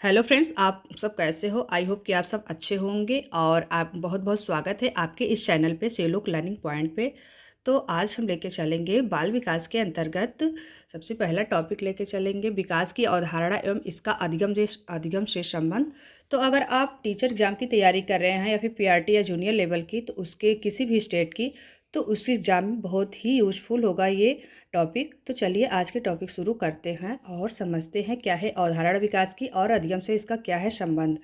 Hello friends, आप सब कैसे हो? आई होप कि आप सब अच्छे होंगे और आप बहुत बहुत स्वागत है आपके इस चैनल पे सेलोक लर्निंग पॉइंट पे। तो आज हम लेके चलेंगे बाल विकास के अंतर्गत सबसे पहला टॉपिक लेके चलेंगे विकास की अवधारणा एवं इसका अधिगम से संबंध। तो अगर आप टीचर एग्जाम की तैयारी कर रहे हैं या फिर पीआरटी या जूनियर लेवल की, तो उसके किसी भी स्टेट की, तो उस एग्ज़ाम में बहुत ही यूजफुल होगा ये टॉपिक। तो चलिए आज के टॉपिक शुरू करते हैं और समझते हैं क्या है अवधारणा विकास की और अधिगम से इसका क्या है संबंध।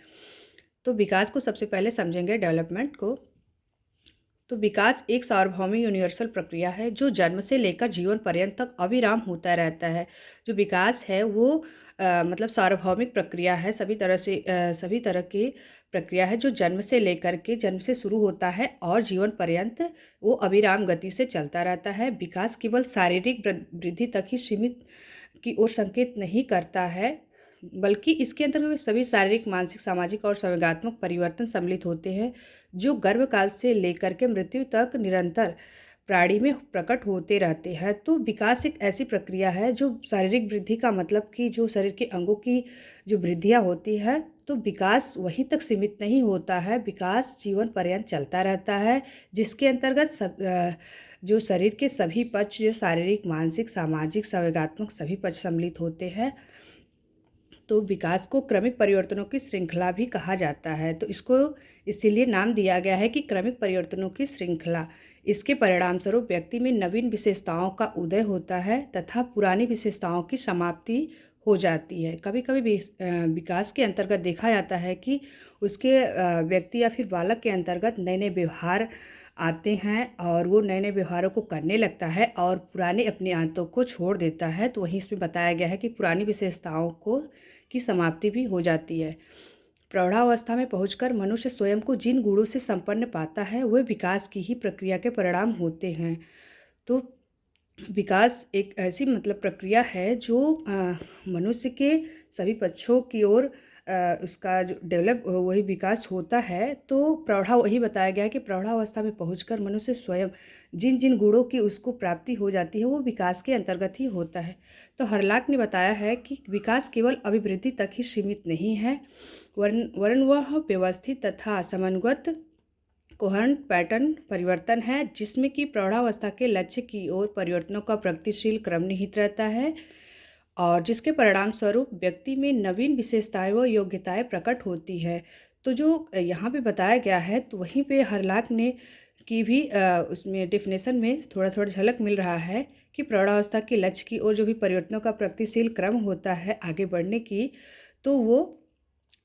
तो विकास को सबसे पहले समझेंगे, डेवलपमेंट को। तो विकास एक सार्वभौमिक यूनिवर्सल प्रक्रिया है जो जन्म से लेकर जीवन पर्यंत तक अविराम होता रहता है। जो विकास है वो मतलब सार्वभौमिक प्रक्रिया है, सभी तरह की प्रक्रिया है जो जन्म से शुरू होता है और जीवन पर्यंत वो अविराम गति से चलता रहता है। विकास केवल शारीरिक वृद्धि तक ही सीमित की ओर संकेत नहीं करता है, बल्कि इसके अंतर्गत सभी शारीरिक, मानसिक, सामाजिक और संवेगात्मक परिवर्तन सम्मिलित होते हैं जो गर्भकाल से लेकर के मृत्यु तक निरंतर प्राणी में प्रकट होते रहते हैं। तो विकास एक ऐसी प्रक्रिया है जो शारीरिक वृद्धि का मतलब कि जो शरीर के अंगों की जो वृद्धियाँ होती है, तो विकास वहीं तक सीमित नहीं होता है, विकास जीवन पर्यंत चलता रहता है, जिसके अंतर्गत जो शरीर के सभी पक्ष, जो शारीरिक, मानसिक, सामाजिक, संवेगात्मक सभी पक्ष सम्मिलित होते हैं। तो विकास को क्रमिक परिवर्तनों की श्रृंखला भी कहा जाता है। तो इसको इसीलिए नाम दिया गया है कि क्रमिक परिवर्तनों की श्रृंखला। इसके परिणाम स्वरूप व्यक्ति में नवीन विशेषताओं का उदय होता है तथा पुरानी विशेषताओं की समाप्ति हो जाती है। कभी कभी विकास के अंतर्गत देखा जाता है कि उसके व्यक्ति या फिर बालक के अंतर्गत नए नए व्यवहार आते हैं और वो नए नए व्यवहारों को करने लगता है और पुराने अपनी आदतों को छोड़ देता है। तो वहीं इसमें बताया गया है कि पुरानी विशेषताओं को की समाप्ति भी हो जाती है। प्रौढ़ावस्था में पहुंचकर मनुष्य स्वयं को जिन गुणों से संपन्न पाता है वे विकास की ही प्रक्रिया के परिणाम होते हैं। तो विकास एक ऐसी मतलब प्रक्रिया है जो मनुष्य के सभी पक्षों की ओर उसका जो डेवलप वही विकास होता है। तो प्रौढ़ा वही बताया गया है कि प्रौढ़ावस्था में पहुंचकर मनुष्य स्वयं जिन जिन गुणों की उसको प्राप्ति हो जाती है वो विकास के अंतर्गत ही होता है। तो हरलाक ने बताया है कि विकास केवल अभिवृद्धि तक ही सीमित नहीं है, वरन वह व्यवस्थित तथा समन्वित कोहरेंट पैटर्न परिवर्तन है जिसमें कि प्रौढ़ावस्था के लक्ष्य की ओर परिवर्तनों का प्रगतिशील क्रम निहित रहता है और जिसके परिणाम स्वरूप व्यक्ति में नवीन विशेषताएं व योग्यताएं प्रकट होती है। तो जो यहाँ पे बताया गया है, तो वहीं पे हरलाक ने की भी उसमें डेफिनेशन में थोड़ा थोड़ा झलक मिल रहा है कि प्रौढ़ावस्था के लक्ष्य की ओर जो भी परिवर्तनों का प्रगतिशील क्रम होता है आगे बढ़ने की, तो वो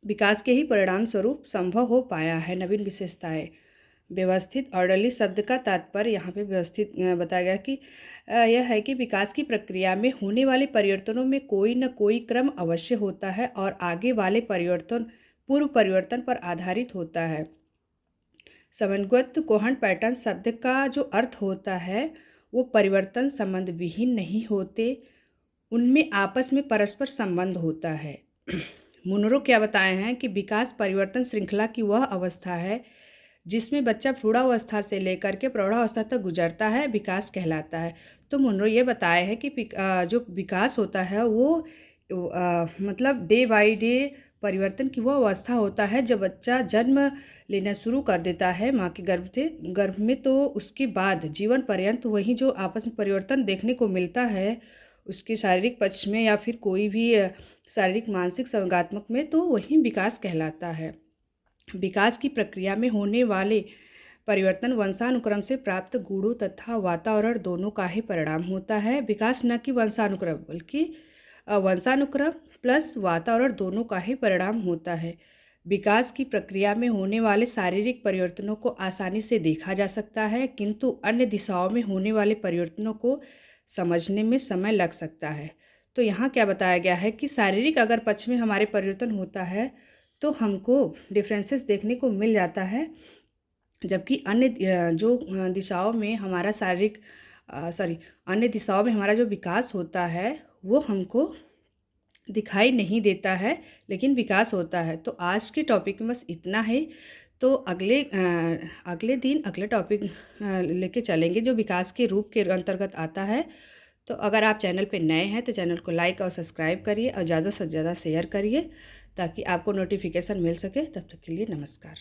विकास के ही परिणाम स्वरूप संभव हो पाया है। नवीन विशेषताएं, व्यवस्थित, ऑर्डरली शब्द का तात्पर्य यहाँ पे व्यवस्थित बताया गया कि यह है कि विकास की प्रक्रिया में होने वाले परिवर्तनों में कोई न कोई क्रम अवश्य होता है और आगे वाले परिवर्तन पूर्व परिवर्तन पर आधारित होता है। समन्वित कोहरेंट पैटर्न शब्द का जो अर्थ होता है वो परिवर्तन संबंध विहीन नहीं होते, उनमें आपस में परस्पर संबंध होता है। मुनरो क्या बताए हैं कि विकास परिवर्तन श्रृंखला की वह अवस्था है जिसमें बच्चा भ्रूणावस्था से लेकर के प्रौढ़ावस्था तक गुजरता है, विकास कहलाता है। तो मुनरो ये बताए हैं कि जो विकास होता है वो मतलब डे बाई डे परिवर्तन की वो अवस्था होता है जब बच्चा जन्म लेना शुरू कर देता है माँ के गर्भ में, तो उसके बाद जीवन पर्यंत वही जो आपस में परिवर्तन देखने को मिलता है उसके शारीरिक पक्ष में या फिर कोई भी शारीरिक, मानसिक, संवेगात्मक में, तो वही विकास कहलाता है। विकास की प्रक्रिया में होने वाले परिवर्तन वंशानुक्रम से प्राप्त गुणों तथा वातावरण दोनों का ही परिणाम होता है। विकास न कि वंशानुक्रम बल्कि वंशानुक्रम प्लस वातावरण दोनों का ही परिणाम होता है। विकास की प्रक्रिया में होने वाले शारीरिक परिवर्तनों को आसानी से देखा जा सकता है, किंतु अन्य दिशाओं में होने वाले परिवर्तनों को समझने में समय लग सकता है। तो यहाँ क्या बताया गया है कि शारीरिक अगर पक्ष में हमारे परिवर्तन होता है तो हमको डिफरेंसेस देखने को मिल जाता है, जबकि अन्य जो दिशाओं में हमारा अन्य दिशाओं में हमारा जो विकास होता है वो हमको दिखाई नहीं देता है, लेकिन विकास होता है। तो आज के टॉपिक में बस इतना है। तो अगले दिन अगले टॉपिक लेके चलेंगे जो विकास के रूप के अंतर्गत आता है। तो अगर आप चैनल पे नए हैं तो चैनल को लाइक और सब्सक्राइब करिए और ज़्यादा से ज़्यादा शेयर करिए ताकि आपको नोटिफिकेशन मिल सके। तब तक के लिए नमस्कार।